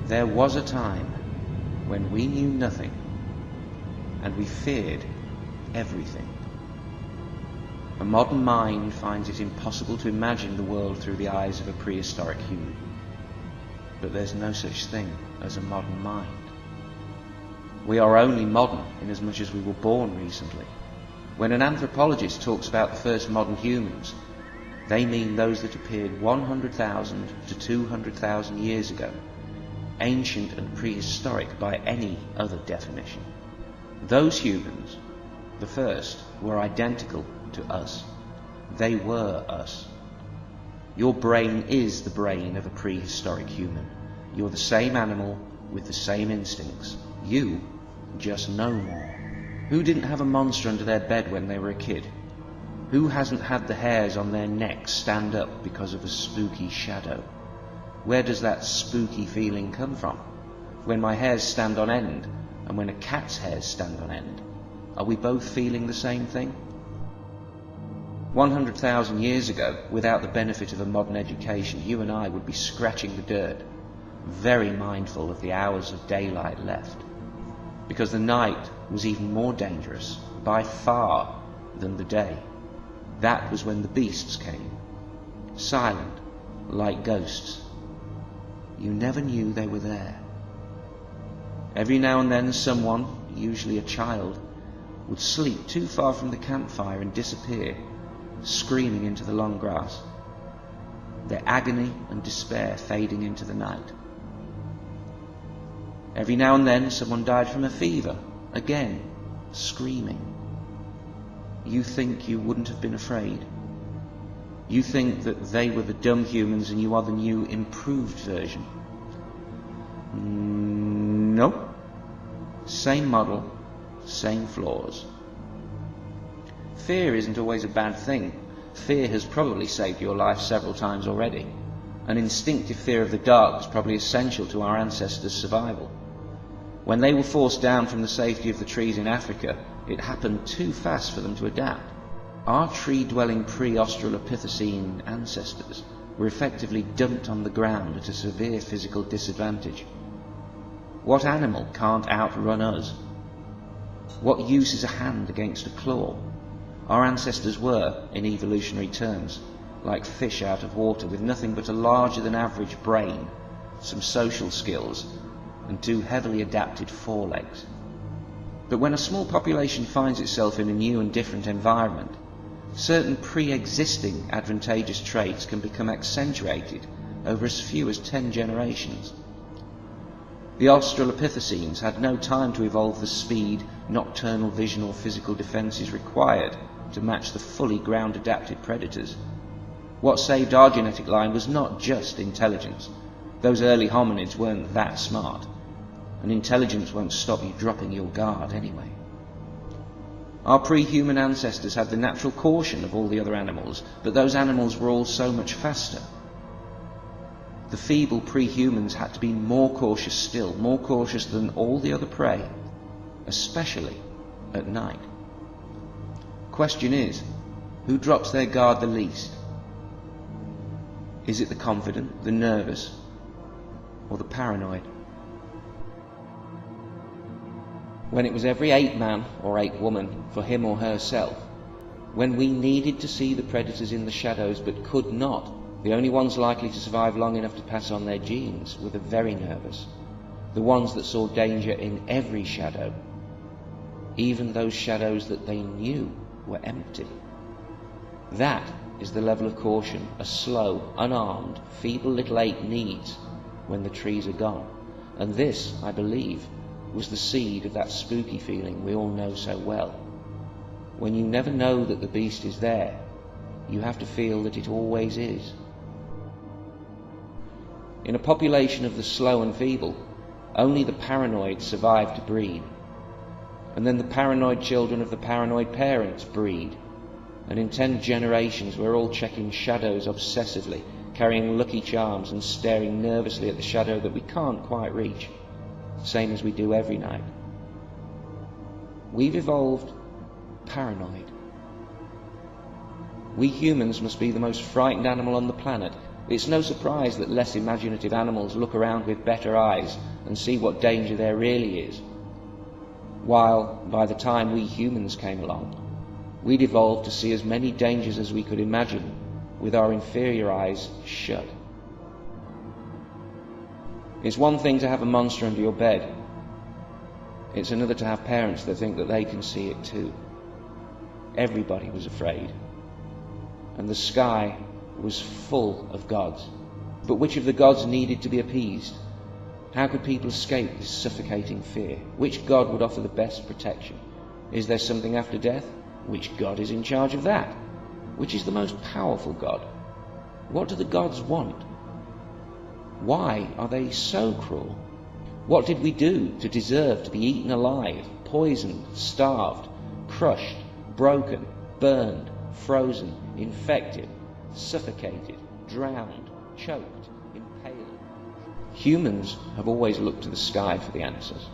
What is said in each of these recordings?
There was a time when we knew nothing and we feared everything. A modern mind finds it impossible to imagine the world through the eyes of a prehistoric human. But there's no such thing as a modern mind. We are only modern inasmuch as we were born recently. When an anthropologist talks about the first modern humans, they mean those that appeared 100,000 to 200,000 years ago, ancient and prehistoric by any other definition. Those humans, the first, were identical to us. They were us. Your brain is the brain of a prehistoric human. You're the same animal with the same instincts. You just know more. Who didn't have a monster under their bed when they were a kid? Who hasn't had the hairs on their neck stand up because of a spooky shadow? Where does that spooky feeling come from? When my hairs stand on end and when a cat's hairs stand on end, are we both feeling the same thing? 100,000 years ago, without the benefit of a modern education, you and I would be scratching the dirt, very mindful of the hours of daylight left, because the night was even more dangerous, by far, than the day. That was when the beasts came, silent, like ghosts. You never knew they were there. Every now and then someone, usually a child, would sleep too far from the campfire and disappear, screaming into the long grass, their agony and despair fading into the night. Every now and then someone died from a fever, again, screaming. You think you wouldn't have been afraid. You think that they were the dumb humans and you are the new, improved version. Nope. Same model, same flaws. Fear isn't always a bad thing. Fear has probably saved your life several times already. An instinctive fear of the dark was probably essential to our ancestors' survival. When they were forced down from the safety of the trees in Africa, it happened too fast for them to adapt. Our tree-dwelling pre-Australopithecine ancestors were effectively dumped on the ground at a severe physical disadvantage. What animal can't outrun us? What use is a hand against a claw? Our ancestors were, in evolutionary terms, like fish out of water, with nothing but a larger than average brain, some social skills, and two heavily adapted forelegs. But when a small population finds itself in a new and different environment, certain pre-existing advantageous traits can become accentuated over as few as 10 generations. The Australopithecines had no time to evolve the speed, nocturnal vision or physical defences required to match the fully ground-adapted predators. What saved our genetic line was not just intelligence. Those early hominids weren't that smart, and intelligence won't stop you dropping your guard anyway. Our pre-human ancestors had the natural caution of all the other animals, but those animals were all so much faster. The feeble pre-humans had to be more cautious still, more cautious than all the other prey, especially at night. Question is, who drops their guard the least? Is it the confident, the nervous, or the paranoid? When it was every ape man or ape woman for him or herself, when we needed to see the predators in the shadows but could not, the only ones likely to survive long enough to pass on their genes were the very nervous, the ones that saw danger in every shadow, even those shadows that they knew were empty. That is the level of caution a slow, unarmed, feeble little ape needs when the trees are gone. And this, I believe, was the seed of that spooky feeling we all know so well. When you never know that the beast is there, you have to feel that it always is. In a population of the slow and feeble, only the paranoid survive to breed. And then the paranoid children of the paranoid parents breed. And in 10 generations we're all checking shadows obsessively, carrying lucky charms and staring nervously at the shadow that we can't quite reach, same as we do every night. We've evolved paranoid. We humans must be the most frightened animal on the planet, It's no surprise that less imaginative animals look around with better eyes and see what danger there really is. While, by the time we humans came along, we'd evolved to see as many dangers as we could imagine with our inferior eyes shut. It's one thing to have a monster under your bed. It's another to have parents that think that they can see it too. Everybody was afraid, and the sky was full of gods. But which of the gods needed to be appeased? How could people escape this suffocating fear? Which god would offer the best protection? Is there something after death? Which god is in charge of that? Which is the most powerful god? What do the gods want? Why are they so cruel? What did we do to deserve to be eaten alive, poisoned, starved, crushed, broken, burned, frozen, infected, suffocated, drowned, choked, impaled? Humans have always looked to the sky for the answers.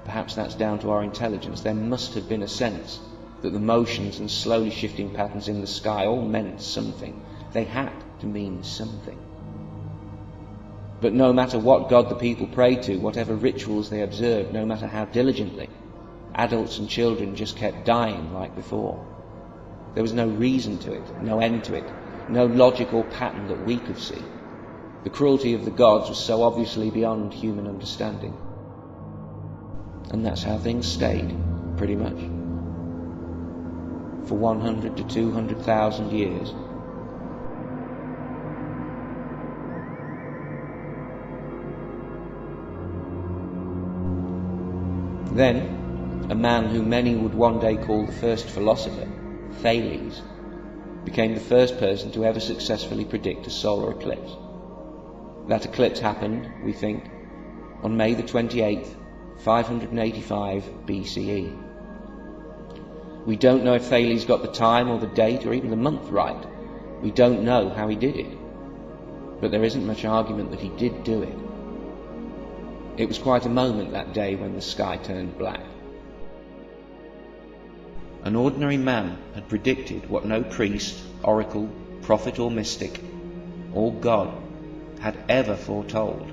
Perhaps that's down to our intelligence. There must have been a sense that the motions and slowly shifting patterns in the sky all meant something. They had to mean something. But no matter what god the people prayed to, whatever rituals they observed, no matter how diligently, adults and children just kept dying like before. There was no reason to it, no end to it, no logical pattern that we could see. The cruelty of the gods was so obviously beyond human understanding. And that's how things stayed, pretty much, for 100 to 200,000 years. Then, a man who many would one day call the first philosopher, Thales, became the first person to ever successfully predict a solar eclipse. That eclipse happened, we think, on May the 28th, 585 BCE. We don't know if Thales got the time or the date or even the month right. We don't know how he did it. But there isn't much argument that he did do it. It was quite a moment that day when the sky turned black. An ordinary man had predicted what no priest, oracle, prophet or mystic, or God, had ever foretold.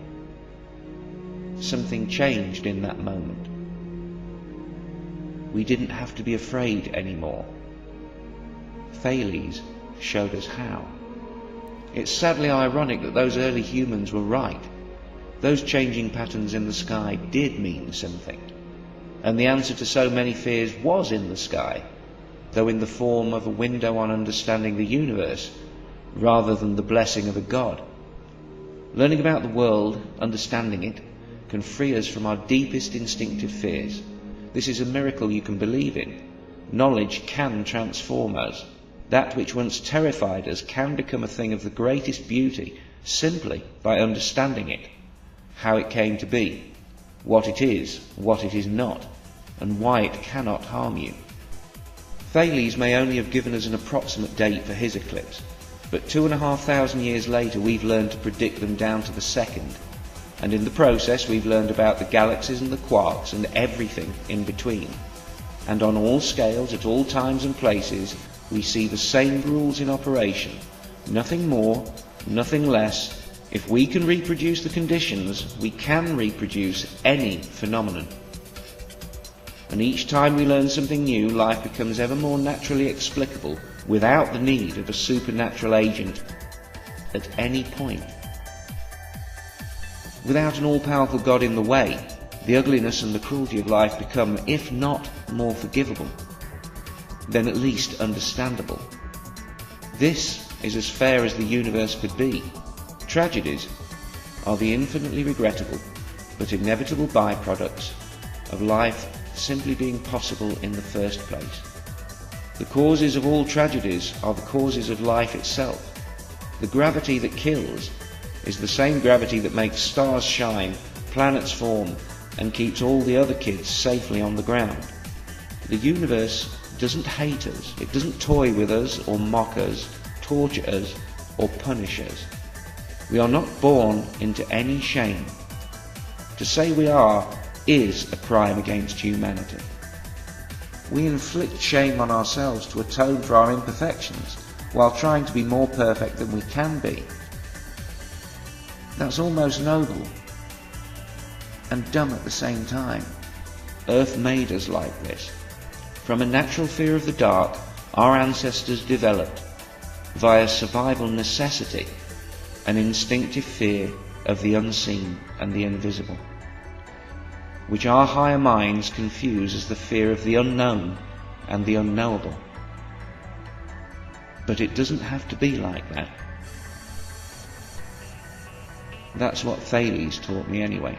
Something changed in that moment. We didn't have to be afraid anymore. Thales showed us how. It's sadly ironic that those early humans were right. Those changing patterns in the sky did mean something, and the answer to so many fears was in the sky, though in the form of a window on understanding the universe, rather than the blessing of a god. Learning about the world, understanding it, can free us from our deepest instinctive fears. This is a miracle you can believe in. Knowledge can transform us. That which once terrified us can become a thing of the greatest beauty simply by understanding it. How it came to be, what it is not, and why it cannot harm you. Thales may only have given us an approximate date for his eclipse, but 2,500 years later we've learned to predict them down to the second, and in the process we've learned about the galaxies and the quarks and everything in between. And on all scales, at all times and places, we see the same rules in operation, nothing more, nothing less. If we can reproduce the conditions, we can reproduce any phenomenon. And each time we learn something new, life becomes ever more naturally explicable without the need of a supernatural agent at any point. Without an all-powerful God in the way, the ugliness and the cruelty of life become, if not more forgivable, then at least understandable. This is as fair as the universe could be. Tragedies are the infinitely regrettable but inevitable byproducts of life simply being possible in the first place. The causes of all tragedies are the causes of life itself. The gravity that kills is the same gravity that makes stars shine, planets form, and keeps all the other kids safely on the ground. The universe doesn't hate us, it doesn't toy with us or mock us, torture us or punish us. We are not born into any shame. To say we are is a crime against humanity. We inflict shame on ourselves to atone for our imperfections, while trying to be more perfect than we can be. That's almost noble and dumb at the same time. Earth made us like this. From a natural fear of the dark, our ancestors developed, via survival necessity, an instinctive fear of the unseen and the invisible, which our higher minds confuse as the fear of the unknown and the unknowable. But it doesn't have to be like that. That's what Thales taught me anyway.